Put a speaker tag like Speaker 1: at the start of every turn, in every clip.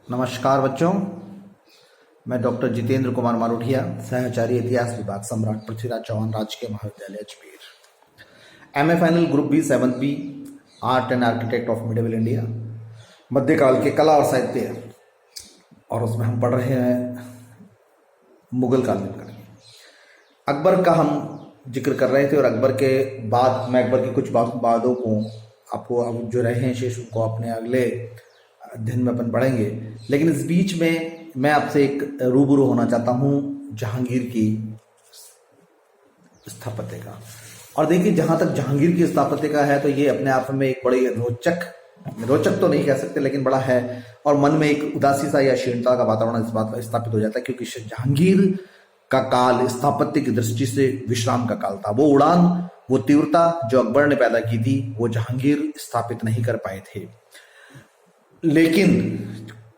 Speaker 1: नमस्कार बच्चों, मैं डॉक्टर जितेंद्र कुमार मारोठिया, सहचार्य इतिहास विभाग, सम्राट पृथ्वीराज चौहान राजकीय महाविद्यालय Ajmer. MA final group B 7th B, art and architect of medieval India, मध्यकाल के कला और साहित्य, और उसमें हम पढ़ रहे हैं मुगल काल में अकबर का हम जिक्र कर रहे थे। और अकबर के बाद मैं अकबर की कुछ बातों को आपको अब जो रहे हैं शेष उनको अपने अगले अध्ययन में अपन पढ़ेंगे। लेकिन इस बीच में मैं आपसे एक रूबरू होना चाहता हूं जहांगीर की स्थापत्य का। और देखिए, जहां तक जहांगीर की स्थापत्य का है तो ये अपने आप में एक बड़ी रोचक तो नहीं कह सकते, लेकिन बड़ा है। और मन में एक उदासी सा या क्षीणता का वातावरण इस बात का स्थापित हो जाता है, क्योंकि जहांगीर का काल स्थापत्य की दृष्टि से विश्राम का काल था। वो उड़ान, वो तीव्रता जो अकबर ने पैदा की थी, वो जहांगीर स्थापित नहीं कर पाए थे। लेकिन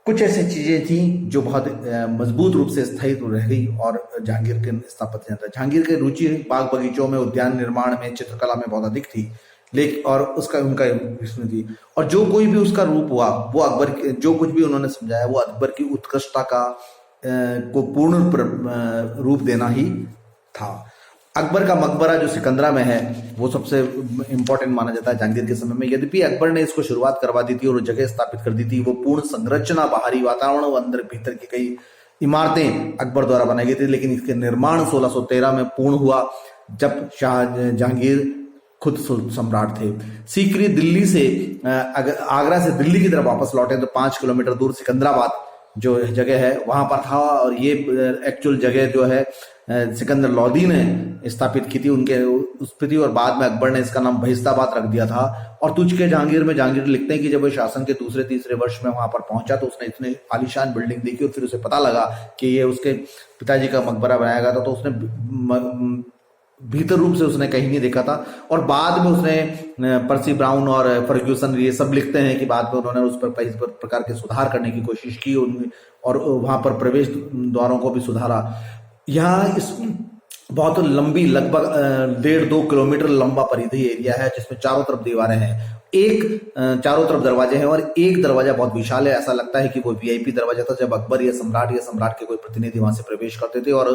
Speaker 1: कुछ ऐसी चीजें थी जो बहुत मजबूत रूप से स्थायित्व रह गई और जहांगीर के स्थापत्य जहांगीर की रुचि बाग बगीचों में, उद्यान निर्माण में, चित्रकला में बहुत अधिक थी। लेकिन और उनका इसमें थी। और जो कोई भी उसका रूप हुआ, वो अकबर जो कुछ भी उन्होंने समझाया, वो अकबर की उत्कृष्टता को पूर्ण रूप देना ही था। अकबर का मकबरा जो सिकंदरा में है, वो सबसे इंपॉर्टेंट माना जाता है जहांगीर के समय में। यद्यपि अकबर ने इसको शुरुआत करवा दी थी और जगह स्थापित कर दी थी, वो पूर्ण संरचना, बाहरी वातावरण और अंदर भीतर की कई इमारतें अकबर द्वारा बनाई गई थी। लेकिन इसके निर्माण 1613 में पूर्ण हुआ, जब जहांगीर खुद सम्राट थे। सीकरी दिल्ली से आगरा से दिल्ली की तरफ वापस लौटे तो 5 किलोमीटर दूर सिकंदराबाद जो जगह है वहां पर था। और ये एक्चुअल जगह जो है सिकंदर लोदी ने स्थापित की थी उनके उस पर थी। और बाद में अकबर ने इसका नाम बहिस्ताबाद रख दिया था। और तुझ के जहांगीर में जहांगीर लिखते हैं कि जब वो शासन के दूसरे तीसरे वर्ष में वहां पर पहुंचा तो उसने इतने आलीशान बिल्डिंग देखी और फिर उसे पता लगा कि ये उसके पिताजी का मकबरा बनाया गया था। तो उसने भीतर रूप से उसने कहीं नहीं देखा था। और बाद में उसने पर्सी ब्राउन और फर्ग्यूसन ये सब लिखते हैं कि बाद में उन्होंने उस पर इस प्रकार के सुधार करने की कोशिश की और वहां पर प्रवेश द्वारों को भी सुधारा। यहाँ इस बहुत लंबी, लगभग 1.5-2 किलोमीटर लंबा परिधि एरिया है, जिसमें चारों तरफ दीवारें हैं। चारों तरफ दरवाजे हैं और एक दरवाजा बहुत विशाल है। ऐसा लगता है कि वो वीआईपी दरवाजा था, जब अकबर या सम्राट के कोई प्रतिनिधि वहां से प्रवेश करते थे। और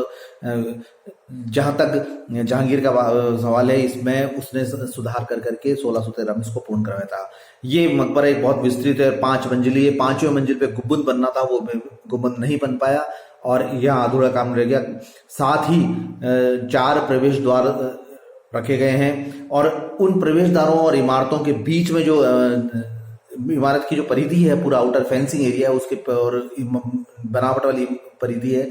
Speaker 1: जहां तक जहांगीर का सवाल है, इसमें उसने सुधार करके 1613 में इसको पूर्ण करवाया था। ये मकबरा एक बहुत विस्तृत है, 5 मंजिली है। 5वें मंजिल पे गुंबद बनना था, वो गुंबद नहीं बन पाया और यह अधूरा काम रह गया। साथ ही 4 प्रवेश द्वार रखे गए हैं और उन प्रवेश द्वारों और इमारतों के बीच में जो इमारत की जो परिधि है, पूरा आउटर फेंसिंग एरिया है, उसके और बनावट वाली परिधि है,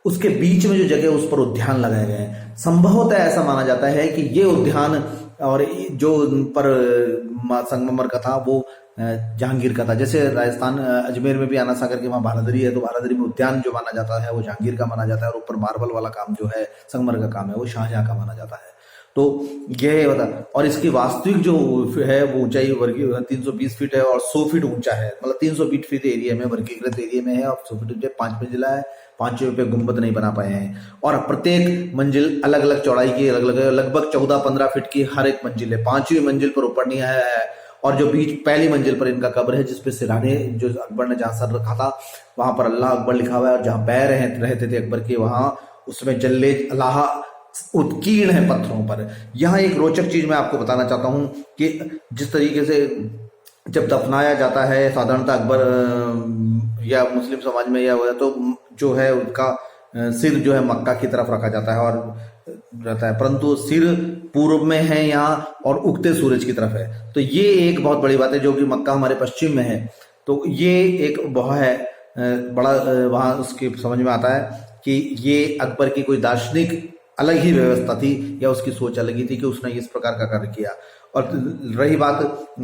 Speaker 1: उसके बीच में जो जगह उस पर उद्यान लगाए गए हैं। संभवतः ऐसा माना जाता है कि ये उद्यान और जो पर संगमरमर का था वो जहांगीर का था। जैसे राजस्थान अजमेर में भी आना सागर के वहां भारादरी है, तो भारादरी में उद्यान जो माना जाता है वो जहांगीर का माना जाता है। और ऊपर मार्बल वाला काम जो है, संगमरमर का काम है, वो शाहजहां का माना जाता है। तो यह बता। और इसकी वास्तविक जो है वो ऊंचाई वर्गीय 320 फीट है और 100 फीट ऊंचा है। मतलब 320 फीट एरिया में, वर्गीकृत एरिया में है और 100 फीट ऊंचा, 5 मंजिला है। 5वें पे गुंबद नहीं बना पाए हैं और प्रत्येक मंजिल अलग अलग चौड़ाई की, अलग अलग, लगभग 14-15 फीट की हर एक मंजिल है। 5वीं मंजिल पर ऊपर नहीं है और जो बीच पहली मंजिल पर इनका कब्र है, जिसपे सिरहाने जो अकबर ने जहां सर रखा था वहां पर अल्लाह अकबर लिखा हुआ है। और जहां पैर रहते थे अकबर के, वहां उसमें जल्ले अल्लाह उत्कीर्ण है पत्थरों पर। यहाँ एक रोचक चीज मैं आपको बताना चाहता हूं कि जिस तरीके से जब दफनाया जाता है साधारणतः अकबर या मुस्लिम समाज में या हुआ, तो जो है उनका सिर जो है मक्का की तरफ रखा जाता है और रहता है, परंतु सिर पूर्व में है यहाँ और उगते सूरज की तरफ है। तो ये एक बहुत बड़ी बात है, जो कि मक्का हमारे पश्चिम में है। तो ये एक बहुत है बड़ा वहां उसके समझ में आता है कि ये अकबर की कोई दार्शनिक अलग ही व्यवस्था थी या उसकी सोच अलग ही थी कि उसने इस प्रकार का कार्य किया। और रही बात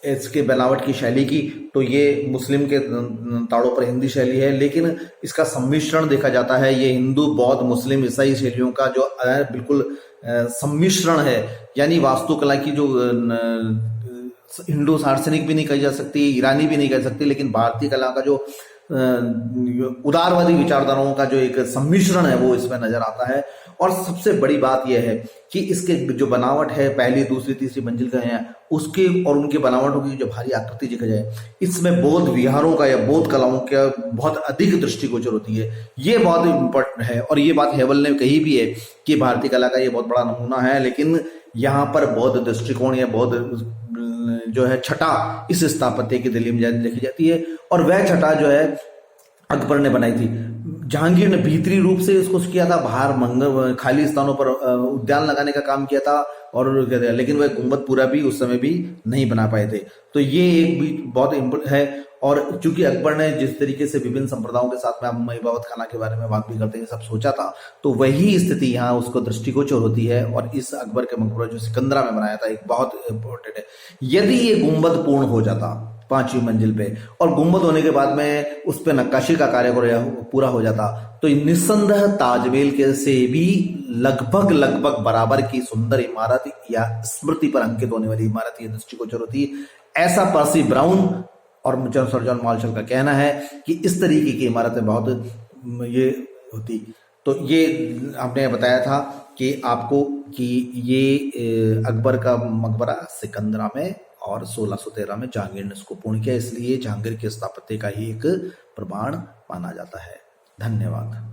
Speaker 1: इसके बनावट की शैली की, तो ये मुस्लिम के ताड़ों पर हिंदी शैली है, लेकिन इसका सम्मिश्रण देखा जाता है। ये हिंदू, बौद्ध, मुस्लिम, ईसाई शैलियों का जो बिल्कुल सम्मिश्रण है। यानी वास्तुकला की जो हिंदू दार्शनिक भी नहीं कही जा सकती, ईरानी भी नहीं कह सकती, लेकिन भारतीय कला का जो उदारवादी विचारधाराओं का जो एक सम्मिश्रण है वो इसमें नजर आता है। और सबसे बड़ी बात यह है कि इसके जो बनावट है पहली दूसरी तीसरी मंजिल का है उसके और उनके बनावटों की जो भारी आकृति देखा जाए, इसमें बौद्ध विहारों का या बौद्ध कलाओं का बहुत अधिक दृष्टिगोचर होती है। ये बहुत इंपॉर्टेंट है और ये बात हेवल ने कही भी है कि भारतीय कला का ये बहुत बड़ा नमूना है, लेकिन यहाँ पर बौद्ध दृष्टिकोण या बौद्ध जो है छटा इस स्थापत्य की दिल्ली में देखी जाती है। और वह छटा जो है अकबर ने बनाई थी। जहांगीर ने भीतरी रूप से इसको किया था, बाहर मंगल खाली स्थानों पर उद्यान लगाने का काम किया था, और लेकिन वह गुंबद पूरा भी उस समय भी नहीं बना पाए थे। तो ये एक भी बहुत इम्पोर्टेंट है। और चूंकि अकबर ने जिस तरीके से विभिन्न संप्रदायों के साथ में हम इबादत खाना के बारे में बात भी करते हैं सब सोचा था, तो वही स्थिति यहाँ उसको दृष्टिगोचर होती है। और इस अकबर के मकबरा जो सिकंदरा में बनाया था एक बहुत इंपॉर्टेंट है। यदि ये गुंबद पूर्ण हो जाता 5वीं मंजिल पे और गुंबद होने के बाद में उस पे नक्काशी का कार्य पूरा हो जाता, तो निस्संदेह ताजमहल के से भी लगभग बराबर की सुंदर इमारत या स्मृति पर अंकित होने वाली इमारत ये दृष्टिगोचर होती। ऐसा पर्सी ब्राउन और सर जॉन मार्शल का कहना है कि इस तरीके की इमारतें बहुत ये होती। तो ये हमने बताया था कि आपको कि ये अकबर का मकबरा सिकंदरा में और 1613 में जहांगीर ने इसको पूर्ण किया, इसलिए जहांगीर के स्थापत्य का ही एक प्रमाण माना जाता है। धन्यवाद।